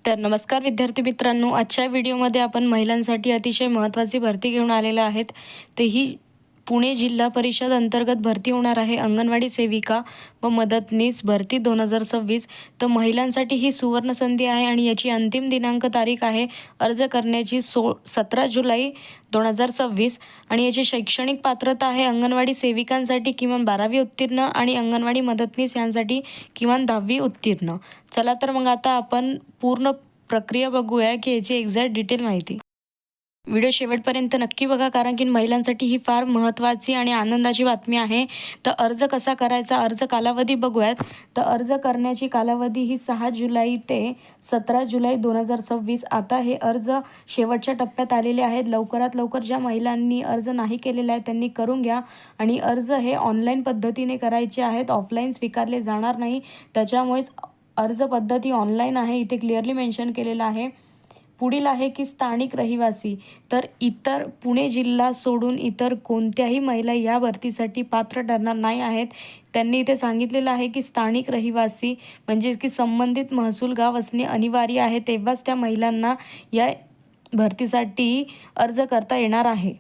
तर नमस्कार विद्यार्थी मित्रांनो, आजच्या व्हिडिओमध्ये आपण महिलांसाठी अतिशय महत्त्वाची भरती घेऊन आलेलो आहेत। ते ही पुणे जिल्हा परिषद अंतर्गत भरती होणार आहे अंगणवाडी सेविका व मदतनीस भरती 2026। तर महिलांसाठी ही सुवर्ण संधी आहे आणि याची अंतिम दिनांक तारीख आहे अर्ज करण्याची 17 जुलै 2026 आणि याची शैक्षणिक पात्रता आहे अंगणवाडी सेविकांसाठी किमान 12वी उत्तीर्ण आणि अंगणवाडी मदतनीस यांसाठी किमान 10वी उत्तीर्ण। चला तर मग आता आपण पूर्ण प्रक्रिया बघूया की याची एक्झॅक्ट डिटेल माहिती। व्हिडिओ शेवटपर्यंत नक्की बघा, कारण की महिलांसाठी ही फार महत्त्वाची आणि आनंदाची बातमी आहे। तर अर्ज कसा करायचा, अर्ज कालावधी बघूयात। तर अर्ज करण्याची कालावधी ही 6 जुलै ते 17 जुलै 2026। आता हे अर्ज शेवटच्या टप्प्यात आलेले आहेत। लवकरात लवकर ज्या महिलांनी अर्ज नाही केलेला आहे त्यांनी करून घ्या आणि अर्ज हे ऑनलाईन पद्धतीने करायचे आहेत, ऑफलाईन स्वीकारले जाणार नाही। त्याच्यामुळेच अर्ज पद्धती ऑनलाईन आहे, इथे क्लिअरली मेन्शन केलेलं आहे। पुढील आहे की स्थानिक रहिवासी। तर इतर पुणे जिल्हा सोडून इतर कोणत्याही महिला या भरतीसाठी पात्र ठरणार नाही आहेत। त्यांनी इथे सांगितलेलं आहे की स्थानिक रहिवासी म्हणजे की संबंधित महसूल गाव असणे अनिवार्य आहे, तेव्हाच त्या महिलांना या भरतीसाठी अर्ज करता येणार आहे।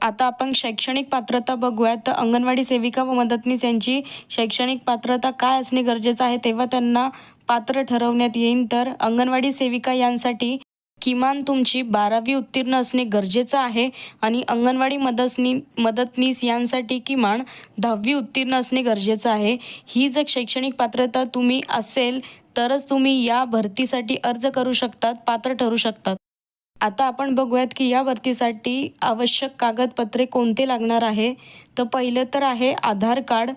आता आपण शैक्षणिक पात्रता बघूयात। तर अंगणवाडी सेविका व मदतनीस यांची शैक्षणिक पात्रता काय असणे गरजेचं आहे तेव्हा त्यांना पात्र ठरवण्यात येईल। तर अंगणवाडी सेविका यांसाठी किमान तुमची 12वी उत्तीर्ण असणे गरजेचं आहे आणि अंगणवाडी मदतनीस यांसाठी किमान 10वी उत्तीर्ण असणे गरजेचं आहे। ही जर शैक्षणिक पात्रता तुम्ही असेल तरच तुम्ही या भरतीसाठी अर्ज करू शकतात, पात्र ठरू शकतात। आता आपण बघूयात की या भरतीसाठी आवश्यक कागदपत्रे कोणते लागणार आहे। तर पहिलं तर आहे आधार कार्ड।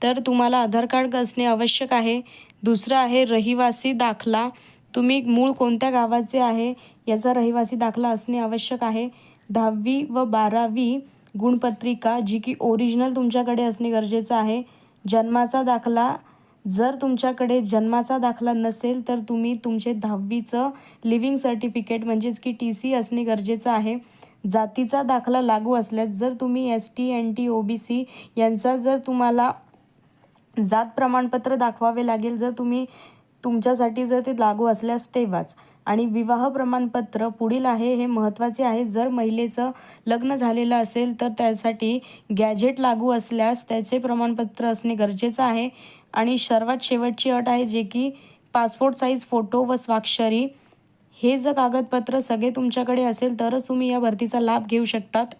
तर तुम्हाला आधार कार्ड असणे आवश्यक आहे। दुसरं आहे रहिवासी दाखला, तुम्ही मूळ कोणत्या गावाचे आहे याचा रहिवासी दाखला असणे आवश्यक आहे। 10वी व 12वी गुणपत्रिका जी की ओरिजिनल तुमच्याकडे असणे गरजेचं आहे। जन्माचा दाखला, जर तुमच्याकडे जन्माचा दाखला नसेल तर तुम्ही तुमचे 10वीचं लिव्हिंग सर्टिफिकेट म्हणजेच की TC असणे गरजेचं आहे। जातीचा दाखला लागू असल्यास, जर तुम्ही ST NT OBC यांचा जर तुम्हाला जात प्रमाणपत्र दाखवावे लागेल, जर तुम्ही तुमच्यासाठी जर ते लागू असल्यास तेव्हाच। आणि विवाह प्रमाणपत्र पुढील आहे, हे महत्त्वाचे आहे। जर महिलेचं लग्न झालेलं असेल तर त्यासाठी गॅजेट लागू असल्यास त्याचे प्रमाणपत्र असणे गरजेचं आहे। आणि सर्वात शेवटची अट आहे जे की पासपोर्ट साईज फोटो व स्वाक्षरी। हे जर कागदपत्र सगळे तुमच्याकडे असेल तरच तुम्ही या भरतीचा लाभ घेऊ शकतात।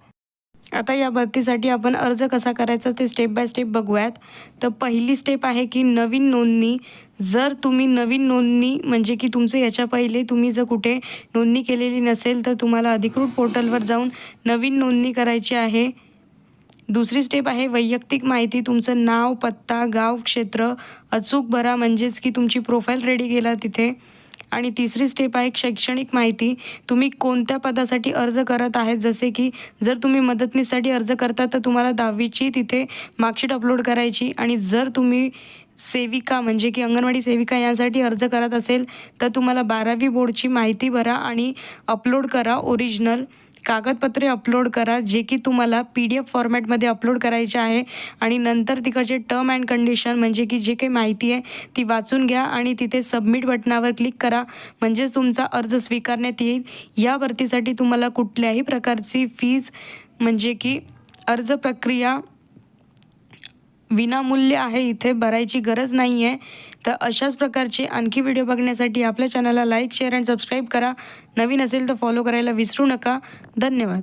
आता या भरतीसाठी आपण अर्ज कसा करायचा ते स्टेप बाय स्टेप बघूयात। तर पहिली स्टेप आहे की नवीन नोंदणी। जर तुम्ही नवीन नोंदणी म्हणजे की तुमचं याच्या पहिले तुम्ही जर कुठे नोंदणी केलेली नसेल तर तुम्हाला अधिकृत पोर्टलवर जाऊन नवीन नोंदणी करायची आहे। दुसरी स्टेप आहे वैयक्तिक माहिती, तुमचं नाव, पत्ता, गाव, क्षेत्र अचूक भरा म्हणजेच की तुमची प्रोफाईल रेडी केला तिथे। आणि तिसरी स्टेप आहे शैक्षणिक माहिती, तुम्ही कोणत्या पदासाठी अर्ज करत आहेत। जसे की जर तुम्ही मदतनीससाठी अर्ज करता तर तुम्हाला 10वीची तिथे मार्कशीट अपलोड करायची आणि जर तुम्ही सेविका म्हणजे की अंगणवाडी सेविका यासाठी अर्ज करत असेल तर तुम्हाला 12वी बोर्डची माहिती भरा आणि अपलोड करा। ओरिजिनल कागदपत्रे अपलोड करा जे की तुम्हाला PDF फॉर्मॅटमध्ये अपलोड करायचे आहे आणि नंतर तिकडचे टर्म अँड कंडिशन म्हणजे की जे काही माहिती आहे ती वाचून घ्या आणि तिथे सबमिट बटनावर क्लिक करा, म्हणजेच तुमचा अर्ज स्वीकारण्यात येईल। या भरतीसाठी तुम्हाला कुठल्याही प्रकारची फीज म्हणजे की अर्ज प्रक्रिया विनामूल्य आहे, इथे भरायची गरज नाही आहे। तर अशाच प्रकारचे आणखी व्हिडिओ बघण्यासाठी आपल्या चॅनलला लाईक, शेअर आणि सबस्क्राईब करा। नवीन असेल तर फॉलो करायला विसरू नका। धन्यवाद।